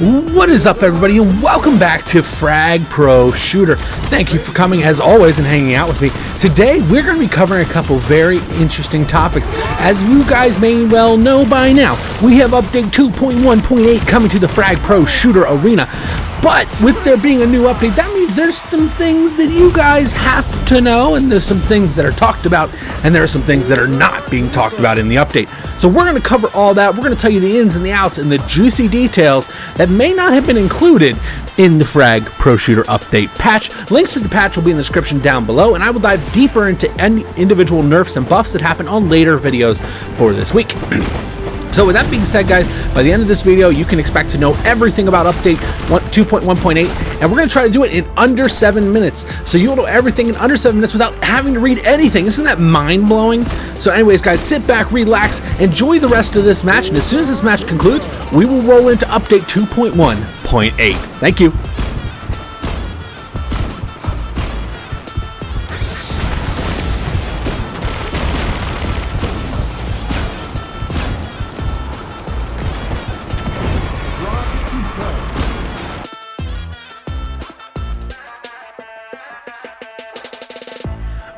What is up, everybody, and welcome back to Frag Pro Shooter. Thank you for coming, as always, and hanging out with me. Today, we're going to be covering a couple very interesting topics. As you guys may well know by now, we have update 2.1.8 coming to the Frag Pro Shooter arena. But with there being a new update, that means there's some things that you guys have to know, and there's some things that are talked about, and there are some things that are not being talked about in the update. So we're going to cover all that. We're going to tell you the ins and the outs and the juicy details that may not have been included in the Frag Pro Shooter update patch. Links to the patch will be in the description down below, and I will dive deeper into any individual nerfs and buffs that happen on later videos for this week. So with that being said, guys, by the end of this video, you can expect to know everything about update 2.1.8, and we're going to try to do it in under 7 minutes. So you'll know everything in under 7 minutes without having to read anything. Isn't that mind-blowing? So anyways, guys, sit back, relax, enjoy the rest of this match, and as soon as this match concludes, we will roll into update 2.1.8. Thank you.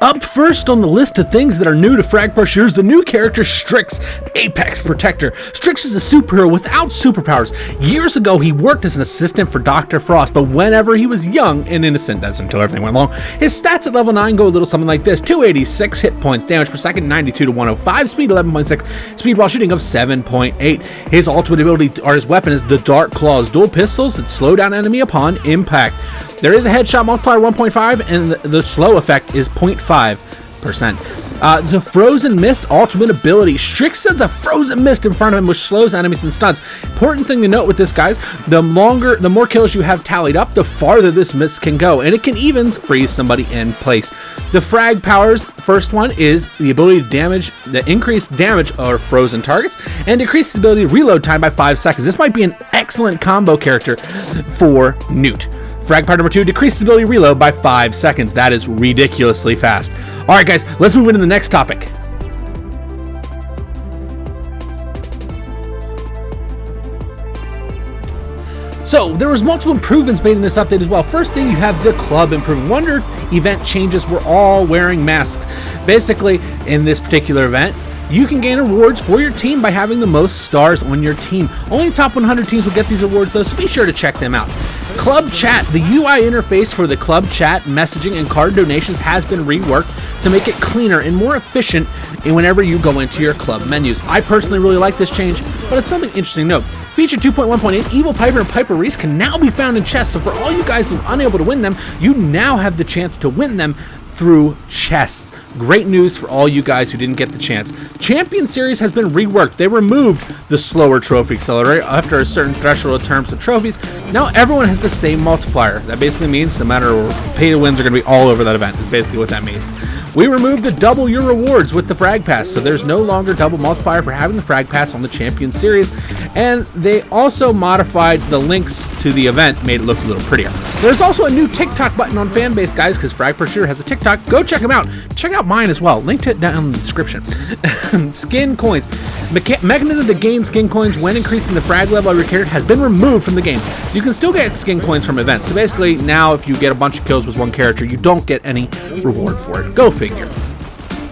Up first on the list of things that are new to Frag Pro Shooters, the new character Stryxx, Apex Protector. Stryxx is a superhero without superpowers. Years ago, he worked as an assistant for Dr. Frost, but whenever he was young and innocent, that's until everything went wrong, his stats at level 9 go a little something like this: 286 hit points, damage per second, 92 to 105, speed 11.6, speed while shooting of 7.8. His ultimate ability, or his weapon, is the Dark Claws, dual pistols that slow down enemy upon impact. There is a headshot multiplier 1.5, and the slow effect is 0.5%. The Frozen Mist ultimate ability. Stryxx sends a frozen mist in front of him, which slows enemies and stuns. Important thing to note with this, guys, the more kills you have tallied up, the farther this mist can go, and it can even freeze somebody in place. The Frag Powers, first one, is the ability to increase damage of frozen targets and decrease the ability to reload time by 5 seconds. This might be an excellent combo character for Newt. Frag Power number 2, decreases the ability to reload by 5 seconds. That is ridiculously fast. Alright, guys, let's move into the next topic. So, there was multiple improvements made in this update as well. First thing, you have the club improvement. Wonder event changes were all wearing masks. Basically, in this particular event, you can gain rewards for your team by having the most stars on your team. Only the top 100 teams will get these rewards, though, so be sure to check them out. Club Chat. The UI interface for the Club Chat messaging and card donations has been reworked to make it cleaner and more efficient whenever you go into your club menus. I personally really like this change, but it's something interesting to note. Feature 2.1.8, Evil Piper and Piper Reese can now be found in chests, so for all you guys who are unable to win them, you now have the chance to win them through chests. Great news for all you guys who didn't get the chance. Champion Series has been reworked. They removed the slower trophy accelerator after a certain threshold in terms of trophies. Now everyone has the same multiplier. That basically means no matter pay to wins are going to be all over that event, is basically what that means. We removed the double your rewards with the Frag Pass, so there's no longer double multiplier for having the Frag Pass on the Champion Series, and they also modified the links to the event, made it look a little prettier. There's also a new TikTok button on Fanbase, guys, because Frag Pro Shooter has a TikTok. Go check them out. Check out mine as well. Link to it down in the description. Skin coins. Mechanism to gain skin coins when increasing the frag level of your character has been removed from the game. You can still get skin coins from events. So basically, now if you get a bunch of kills with one character, you don't get any reward for it. Go figure.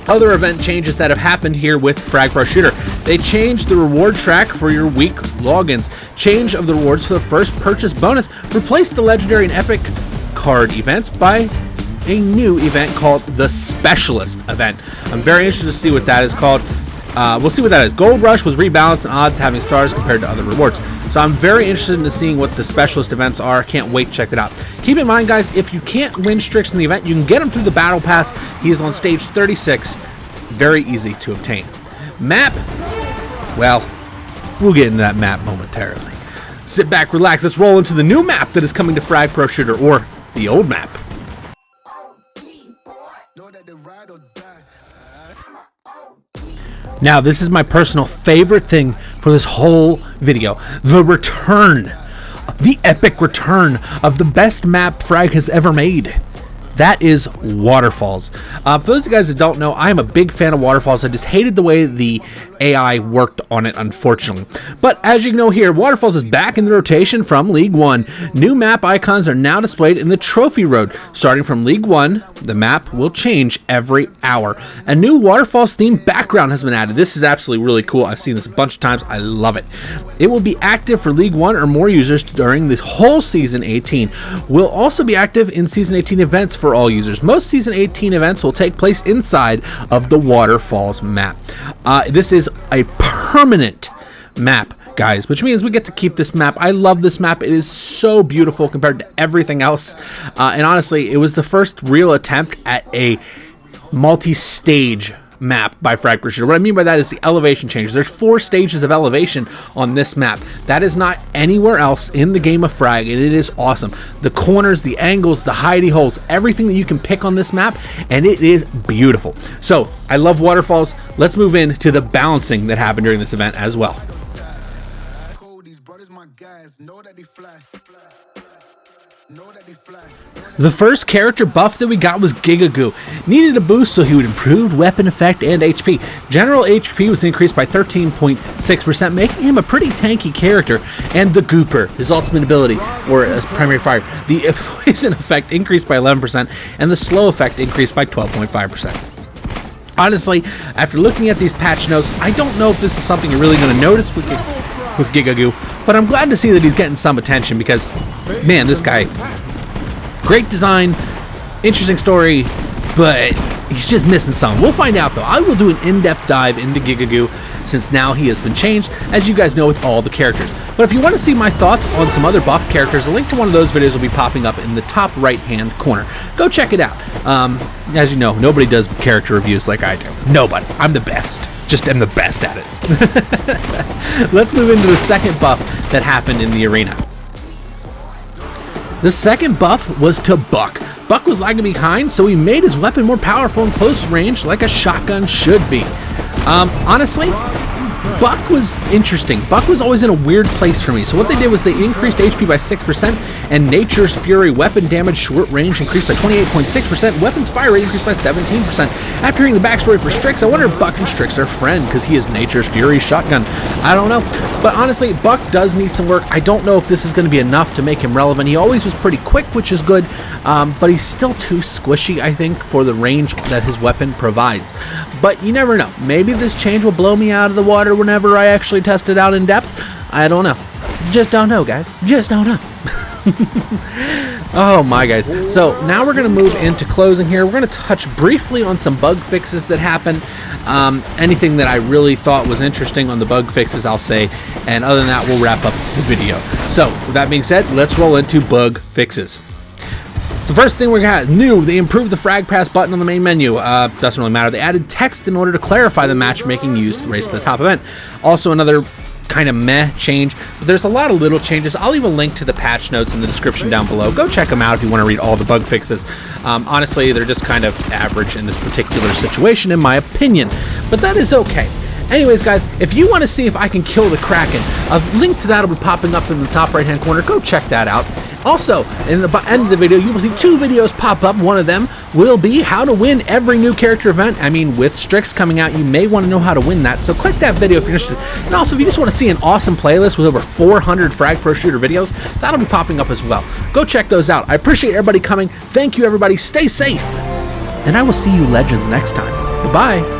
Other event changes that have happened here with Frag Pro Shooter. They changed the reward track for your week logins. Change of the rewards for the first purchase bonus. Replace the legendary and epic card events by a new event called the Specialist event. I'm very interested to see what that is called. We'll see what that is. Gold Rush was rebalanced in odds having stars compared to other rewards. So I'm very interested in seeing what the Specialist events are. Can't wait to check that out. Keep in mind, guys, if you can't win Stryxx in the event, you can get him through the Battle Pass. He is on stage 36. Very easy to obtain. Map, well, we'll get into that map momentarily. Sit back, relax. Let's roll into the new map that is coming to Frag Pro Shooter, or the old map. Now, this is my personal favorite thing for this whole video. The return. The epic return of the best map Frag has ever made. That is Waterfalls. For those of you guys that don't know, I am a big fan of Waterfalls. I just hated the way the AI worked on it, unfortunately. But as you know here, Waterfalls is back in the rotation from League 1. New map icons are now displayed in the Trophy Road. Starting from League 1, the map will change every hour. A new Waterfalls themed background has been added. This is absolutely really cool. I've seen this a bunch of times. I love it. It will be active for League 1 or more users during the whole Season 18. Will also be active in Season 18 events for all users. Most Season 18 events will take place inside of the Waterfalls map. This is a permanent map, guys, which means we get to keep this map. I love this map. It is so beautiful compared to everything else. And honestly, it was the first real attempt at a multi-stage map by Frag Powers. What I mean by that is the elevation changes. There's 4 stages of elevation on this map. That is not anywhere else in the game of Frag, and it is awesome. The corners, the angles, the hidey holes, everything that you can pick on this map, and it is beautiful. So I love Waterfalls. Let's move into the balancing that happened during this event as well. The first character buff that we got was Gigagoo. Needed a boost so he would improve weapon effect and HP. General HP was increased by 13.6%, making him a pretty tanky character. And the Gooper, his ultimate ability, or as primary fire, the poison effect increased by 11%, and the slow effect increased by 12.5%. Honestly, after looking at these patch notes, I don't know if this is something you're really going to notice with Gigagoo, but I'm glad to see that he's getting some attention because, man, this guy... Great design, interesting story, but he's just missing some. We'll find out though. I will do an in-depth dive into Gigagoo since now he has been changed, as you guys know, with all the characters. But if you want to see my thoughts on some other buff characters, a link to one of those videos will be popping up in the top right-hand corner. Go check it out. As you know, nobody does character reviews like I do. Nobody. I'm the best. Just am the best at it. Let's move into the second buff that happened in the arena. The second buff was to Buck. Buck was lagging behind, so he made his weapon more powerful in close range like a shotgun should be. Honestly, Buck was interesting. Buck was always in a weird place for me. So what they did was they increased HP by 6%, and Nature's Fury weapon damage short range increased by 28.6%, weapons fire rate increased by 17%. After hearing the backstory for Stryxx, I wonder if Buck and Stryxx are friends because he is Nature's Fury shotgun. I don't know. But honestly, Buck does need some work. I don't know if this is going to be enough to make him relevant. He always was pretty quick, which is good, but he's still too squishy, I think, for the range that his weapon provides. But you never know. Maybe this change will blow me out of the water whenever I actually test it out in depth. I don't know. Just don't know, guys. Just don't know. Oh my guys. So now we're going to move into closing here. We're going to touch briefly on some bug fixes that happened. Anything that I really thought was interesting on the bug fixes, I'll say. And other than that, we'll wrap up the video. So with that being said, let's roll into bug fixes. The first thing we got new, they improved the Frag Pass button on the main menu. Doesn't really matter. They added text in order to clarify the matchmaking used to race to the top event. Also another kind of meh change, but there's a lot of little changes. I'll leave a link to the patch notes in the description down below. Go check them out if you want to read all the bug fixes. Honestly, they're just kind of average in this particular situation, in my opinion, but that is okay. Anyways, guys, if you want to see if I can kill the Kraken, a link to that will be popping up in the top right-hand corner. Go check that out. Also, in the end of the video, you will see 2 videos pop up. One of them will be how to win every new character event. I mean, with Stryxx coming out, you may want to know how to win that. So click that video if you're interested. And also, if you just want to see an awesome playlist with over 400 Frag Pro Shooter videos, that'll be popping up as well. Go check those out. I appreciate everybody coming. Thank you, everybody. Stay safe. And I will see you legends next time. Goodbye.